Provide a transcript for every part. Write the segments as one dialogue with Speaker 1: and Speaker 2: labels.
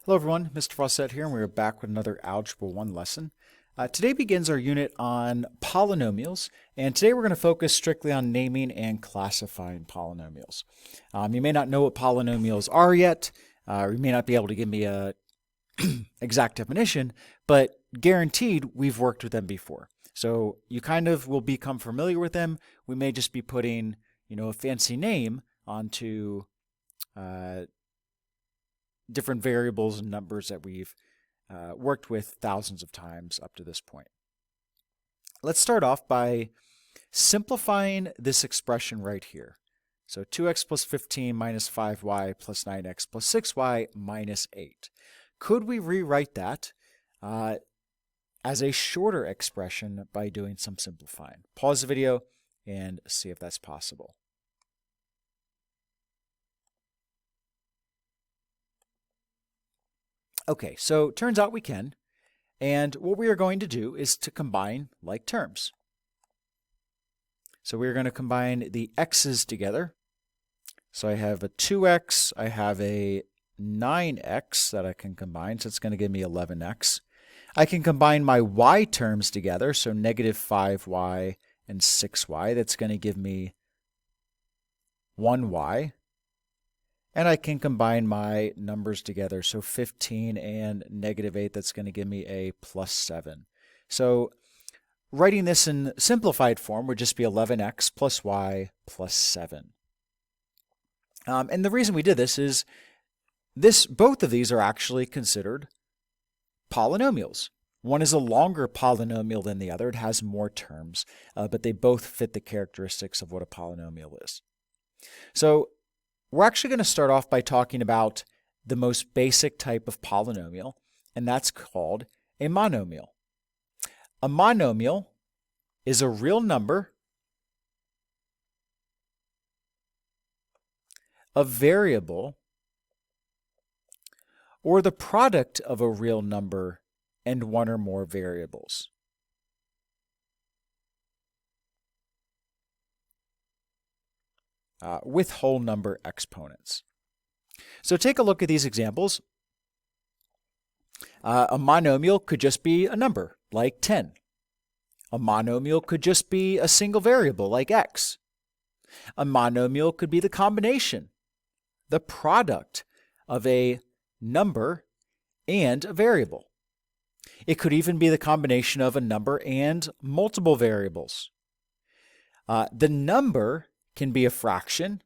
Speaker 1: Hello everyone, Mr. Fawcett here, and we're back with another Algebra 1 lesson. Today begins our unit on polynomials, and today we're going to focus strictly on naming and classifying polynomials. You may not know what polynomials are yet, or you may not be able to give me a exact definition, but guaranteed we've worked with them before. So you kind of will become familiar with them. We may just be putting, a fancy name onto different variables and numbers that we've worked with thousands of times up to this point. Let's start off by simplifying this expression right here. So 2x plus 15 minus 5y plus 9x plus 6y minus 8. Could we rewrite that as a shorter expression by doing some simplifying? Pause the video and see if that's possible. Okay, so turns out we can, and what we are going to do is to combine like terms. So we're going to combine the x's together. So I have a 2x, I have a 9x that I can combine, so it's going to give me 11x. I can combine my y terms together, so negative 5y and 6y, that's going to give me 1y. And I can combine my numbers together, so 15 and negative 8, that's going to give me a plus 7. So writing this in simplified form would just be 11x plus y plus 7. And the reason we did this is both of these are actually considered polynomials. One is a longer polynomial than the other. It has more terms, but they both fit the characteristics of what a polynomial is. So we're actually going to start off by talking about the most basic type of polynomial, and that's called a monomial. A monomial is a real number, a variable, or the product of a real number and one or more variables. With whole number exponents. So take a look at these examples. A monomial could just be a number, like 10. A monomial could just be a single variable, like x. A monomial could be the combination, the product of a number and a variable. It could even be the combination of a number and multiple variables. The number can be a fraction.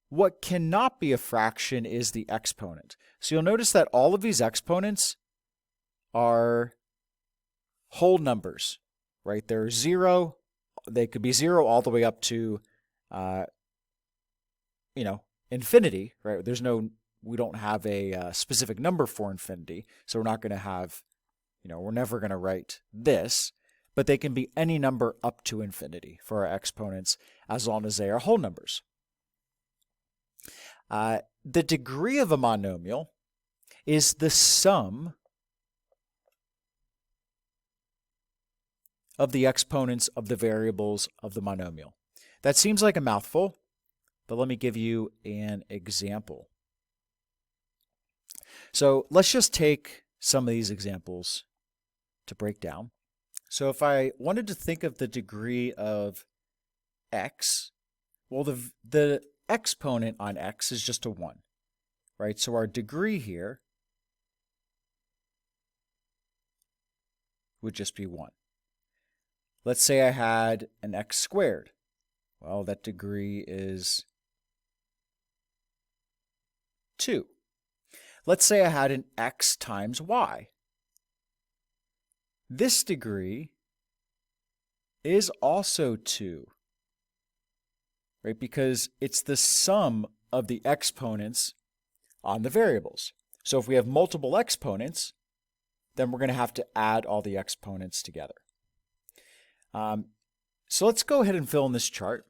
Speaker 1: What cannot be a fraction is the exponent. So you'll notice that all of these exponents are whole numbers, right? They're 0. They could be 0 all the way up to, infinity, right? We don't have a specific number for infinity, so we're not going to have, we're never going to write this. But they can be any number up to infinity for our exponents as long as they are whole numbers. The degree of a monomial is the sum of the exponents of the variables of the monomial. That seems like a mouthful, but let me give you an example. So let's just take some of these examples to break down. So if I wanted to think of the degree of x, well, the exponent on x is just a 1, right? So our degree here would just be 1. Let's say I had an x squared. Well, that degree is 2. Let's say I had an x times y. This degree is also 2, right? Because it's the sum of the exponents on the variables. So if we have multiple exponents, then we're going to have to add all the exponents together. So let's go ahead and fill in this chart.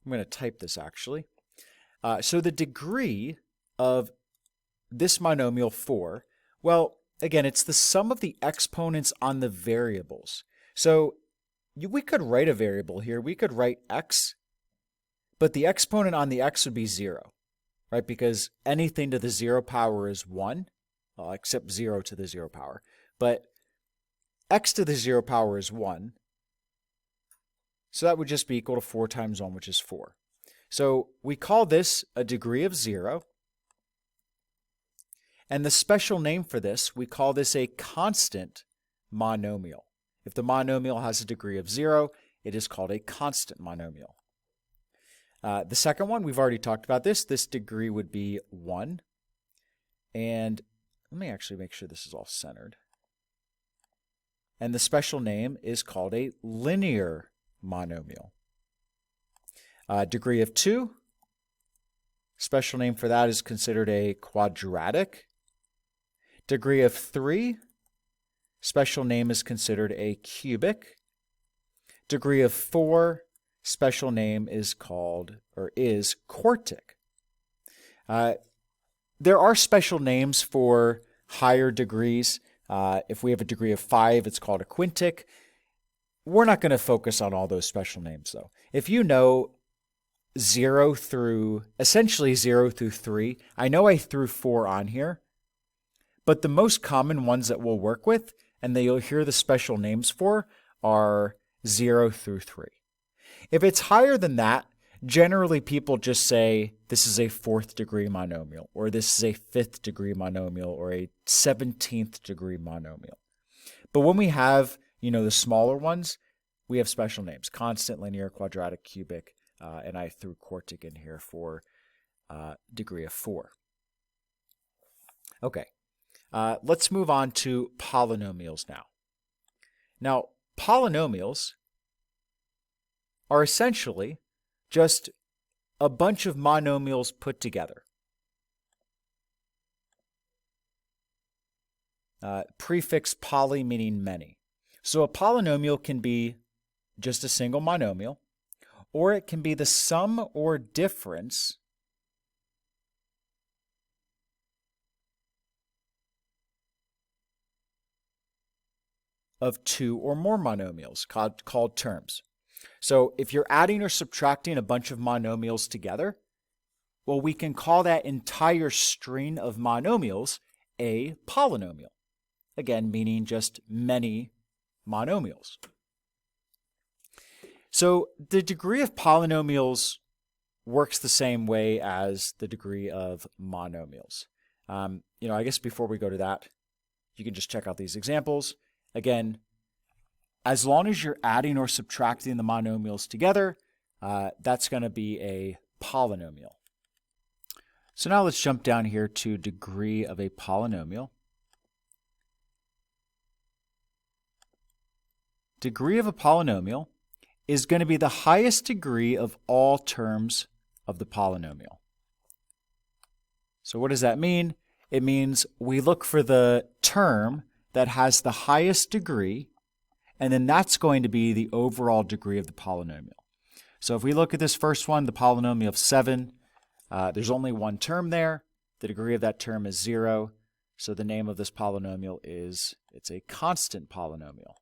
Speaker 1: I'm going to type this actually. So the degree of this monomial 4, well, again, it's the sum of the exponents on the variables. So we could write a variable here. We could write x, but the exponent on the x would be 0, right? Because anything to the 0 power is 1, well, except 0 to the 0 power. But x to the 0 power is 1, so that would just be equal to 4 times 1, which is 4. So we call this a degree of 0. And the special name for this, we call this a constant monomial. If the monomial has a degree of 0, it is called a constant monomial. The second one, we've already talked about this. This degree would be 1. And let me actually make sure this is all centered. And the special name is called a linear monomial. Degree of 2, special name for that is considered a quadratic. Degree of 3, special name is considered a cubic. Degree of 4, special name is called, or is, quartic. There are special names for higher degrees. If we have a degree of 5, it's called a quintic. We're not going to focus on all those special names, though. If you know essentially 0 through 3, I know I threw 4 on here, but the most common ones that we'll work with, and that you'll hear the special names for, are 0 through 3. If it's higher than that, generally people just say this is a 4th degree monomial, or this is a 5th degree monomial, or a 17th degree monomial. But when we have, the smaller ones, we have special names: constant, linear, quadratic, cubic, and I threw quartic in here for degree of 4. Okay, let's move on to polynomials now. Now, polynomials are essentially just a bunch of monomials put together. Prefix poly meaning many. So a polynomial can be just a single monomial, or it can be the sum or difference of 2 or more monomials, called terms. So if you're adding or subtracting a bunch of monomials together, well, we can call that entire string of monomials a polynomial. Again, meaning just many monomials. So the degree of polynomials works the same way as the degree of monomials. I guess before we go to that, you can just check out these examples. Again, as long as you're adding or subtracting the monomials together, that's going to be a polynomial. So now let's jump down here to degree of a polynomial. Degree of a polynomial is going to be the highest degree of all terms of the polynomial. So what does that mean? It means we look for the term that has the highest degree, and then that's going to be the overall degree of the polynomial. So if we look at this first one, the polynomial of 7, there's only one term there. The degree of that term is 0. So the name of this polynomial is, it's a constant polynomial.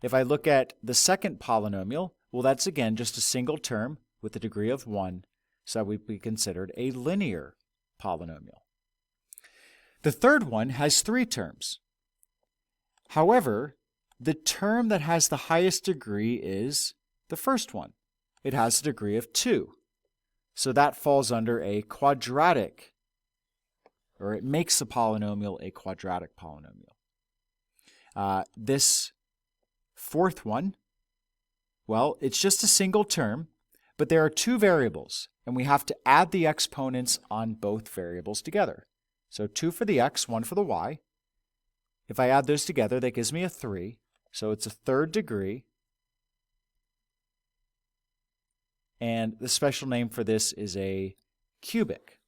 Speaker 1: If I look at the second polynomial, well, that's again just a single term with a degree of 1. So that would be considered a linear polynomial. The third one has 3 terms. However, the term that has the highest degree is the first one. It has a degree of 2. So that falls under a quadratic, or it makes the polynomial a quadratic polynomial. This fourth one, well, it's just a single term, but there are 2 variables, and we have to add the exponents on both variables together. So 2 for the x, 1 for the y. If I add those together, that gives me a 3. So it's a 3rd degree. And the special name for this is a cubic.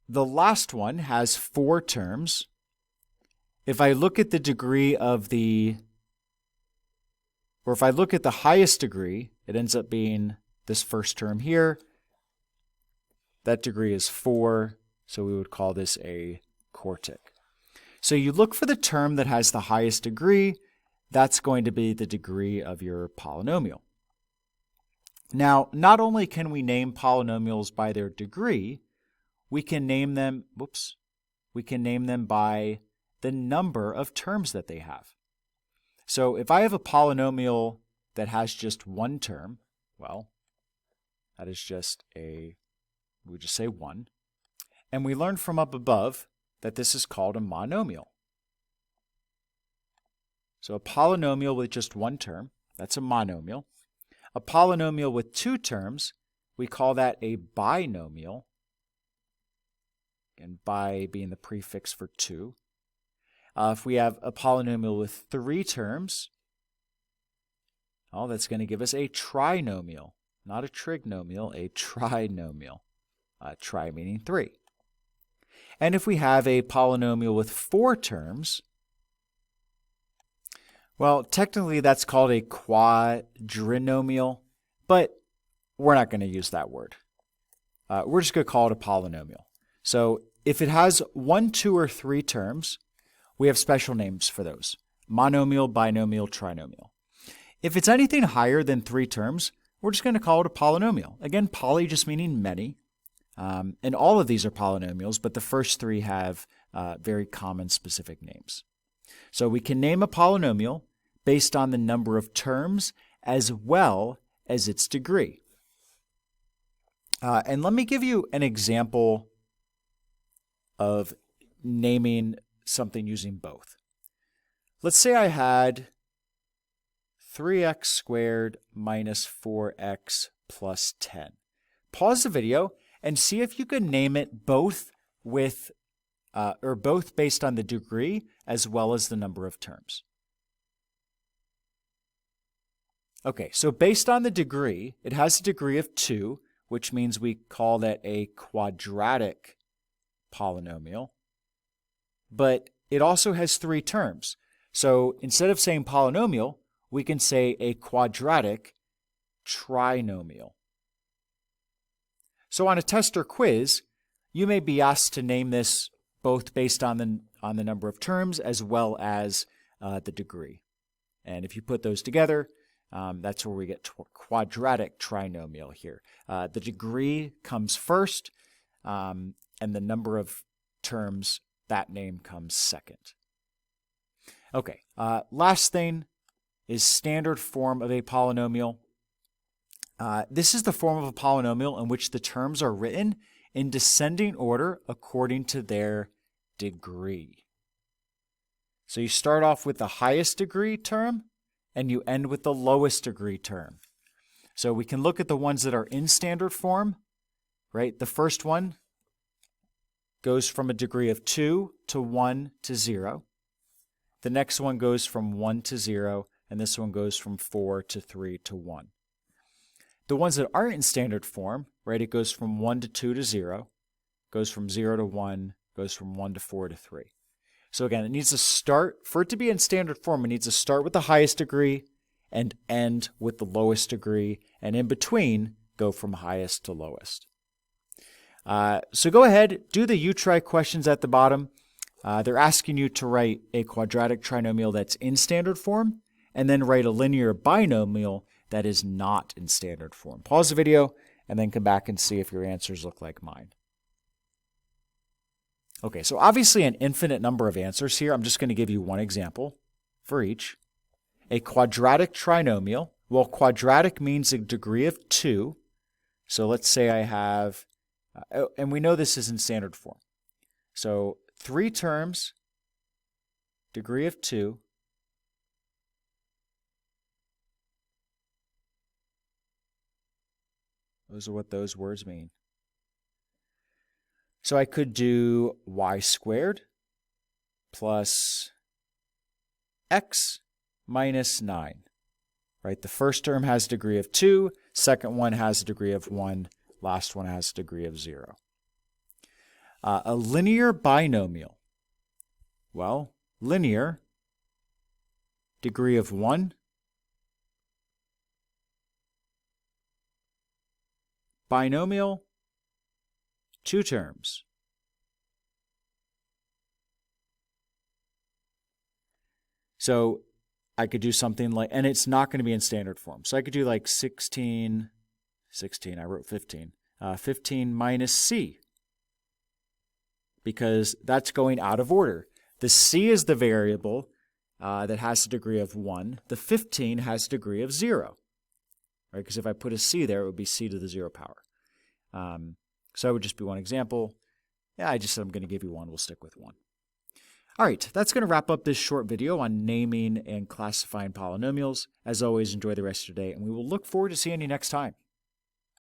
Speaker 1: The last one has 4 terms. If I look at the degree of if I look at the highest degree, it ends up being this first term here. That degree is 4, so we would call this a quartic. So you look for the term that has the highest degree. that's going to be the degree of your polynomial. Now, not only can we name polynomials by their degree, we can name them by the number of terms that they have. So if I have a polynomial that has just one term, well, that is we just say 1. And we learned from up above that this is called a monomial. So a polynomial with just one term, that's a monomial. A polynomial with two terms, we call that a binomial. And bi being the prefix for 2. If we have a polynomial with 3 terms, that's going to give us a trinomial. Not a trinomial, a trinomial. Tri meaning 3. And if we have a polynomial with 4 terms, well, technically that's called a quadrinomial, but we're not going to use that word. We're just going to call it a polynomial. So if it has 1, 2, or 3 terms, we have special names for those. Monomial, binomial, trinomial. If it's anything higher than 3 terms, we're just going to call it a polynomial. Again, poly just meaning many. And all of these are polynomials, but the first 3 have very common specific names. So we can name a polynomial based on the number of terms as well as its degree. And let me give you an example of naming something using both. Let's say I had 3x squared minus 4x plus 10. Pause the video and see if you can name it both with both based on the degree as well as the number of terms. Okay, so based on the degree, it has a degree of 2, which means we call that a quadratic polynomial. But it also has 3 terms. So instead of saying polynomial, we can say a quadratic trinomial. So on a test or quiz, you may be asked to name this both based on the number of terms as well as the degree. And if you put those together, that's where we get quadratic trinomial here. The degree comes first, and the number of terms, that name comes second. Okay, last thing is standard form of a polynomial. This is the form of a polynomial in which the terms are written in descending order according to their degree. So you start off with the highest degree term, and you end with the lowest degree term. So we can look at the ones that are in standard form, right? The first one goes from a degree of 2 to 1 to 0. The next one goes from 1 to 0, and this one goes from 4 to 3 to 1. The ones that aren't in standard form, right, it goes from 1 to 2 to 0, goes from 0 to 1, goes from 1 to 4 to 3. So again, it needs to start, for it to be in standard form, it needs to start with the highest degree and end with the lowest degree, and in between, go from highest to lowest. So go ahead, do the U-try questions at the bottom. They're asking you to write a quadratic trinomial that's in standard form, and then write a linear binomial that is not in standard form. Pause the video, and then come back and see if your answers look like mine. Okay, so obviously an infinite number of answers here. I'm just going to give you one example for each. A quadratic trinomial. Well, quadratic means a degree of 2. So let's say I have, and we know this is in standard form. So 3 terms, degree of 2. Those are what those words mean. So I could do y squared plus x minus 9. Right? The first term has a degree of 2, second one has a degree of 1, last one has a degree of 0. A linear binomial. Well, linear, degree of 1, binomial, 2 terms. So I could do something like, and it's not going to be in standard form. So I could do like 16, I wrote 15. 15 minus c, because that's going out of order. The c is the variable that has a degree of 1. The 15 has a degree of 0. Right? Because if I put a c there, it would be c to the 0 power. So it would just be one example. Yeah, I just said I'm going to give you one. We'll stick with 1. All right, that's going to wrap up this short video on naming and classifying polynomials. As always, enjoy the rest of your day, and we will look forward to seeing you next time.